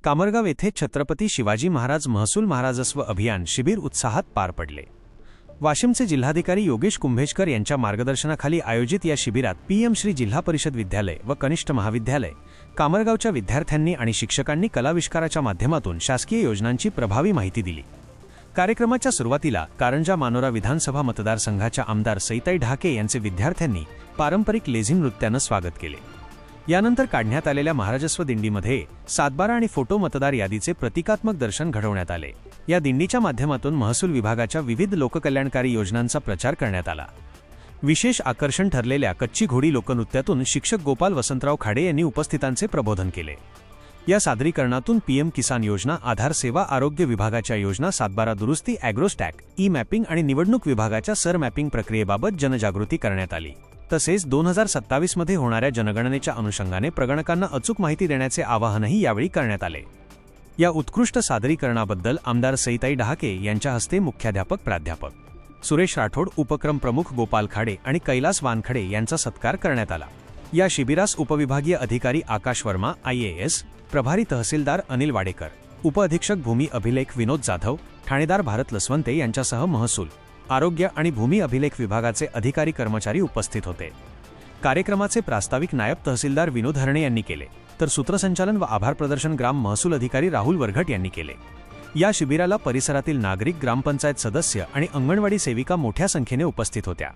कामरगाव येथे छत्रपती शिवाजी महाराज महसूल महाराजस्व अभियान शिबिर उत्साहात पार पडले। वाशिमचे जिल्हाधिकारी योगेश कुंभेजकर यांच्या मार्गदर्शनाखाली आयोजित या शिबिरात पीएम श्री जिल्हा परिषद विद्यालय व कनिष्ठ महाविद्यालय कामरगावच्या विद्यार्थ्यांनी आणि शिक्षकांनी कलाविष्काराच्या माध्यमातून शासकीय योजनांची प्रभावी माहिती दिली। कार्यक्रमाच्या सुरुवातीला कारंजा मानोरा विधानसभा मतदारसंघाच्या आमदार सईताई ढाके यांचे विद्यार्थ्यांनी पारंपरिक लेझिम नृत्याने स्वागत केले। यानंतर काढण्यात आलेल्या महाराजस्व दिंडीमध्ये सातबारा आणि फोटो मतदार यादीचे प्रतिकात्मक दर्शन घडवण्यात आले। या दिंडीच्या माध्यमातून महसूल विभागाच्या विविध लोककल्याणकारी योजनांचा प्रचार करण्यात आला। विशेष आकर्षण ठरलेल्या कच्ची घोडी लोकनृत्यातून शिक्षक गोपाल वसंतराव खाडे यांनी उपस्थितांचे प्रबोधन केले। या सादरीकरणातून पीएम किसान योजना, आधार सेवा, आरोग्य विभागाच्या योजना, सातबारा दुरुस्ती, ॲग्रोस्टॅक, ई मॅपिंग आणि निवडणूक विभागाच्या सर मॅपिंग प्रक्रियेबाबत जनजागृती करण्यात आली। तसेच 2027 मध्ये होणाऱ्या जनगणनेच्या अनुषंगाने प्रगणकांना अचूक माहिती देण्याचे आवाहनही यावेळी करण्यात आले। या उत्कृष्ट सादरीकरणाबद्दल आमदार सईताई ढाके यांच्या हस्ते मुख्याध्यापक प्राध्यापक सुरेश राठोड, उपक्रम प्रमुख गोपाल खाडे आणि कैलास वानखडे यांचा सत्कार करण्यात आला। या शिबिरास उपविभागीय अधिकारी आकाश वर्मा, IAS, प्रभारी तहसीलदार अनिल वाडेकर, उपअधीक्षक भूमी अभिलेख विनोद जाधव, ठाणेदार भारत लसवंते यांच्यासह महसूल, आरोग्य आणि भूमी अभिलेख विभागाचे अधिकारी कर्मचारी उपस्थित होते। कार्यक्रमाचे प्रास्ताविक नायब तहसीलदार विनोद हरणे यांनी केले, तर सूत्रसंचालन व आभार प्रदर्शन ग्राम महसूल अधिकारी राहुल वरघट यांनी केले। या शिबिराला परिसरातील नागरिक, ग्रामपंचायत सदस्य आणि अंगणवाडी सेविका मोठ्या संख्येने उपस्थित होत्या।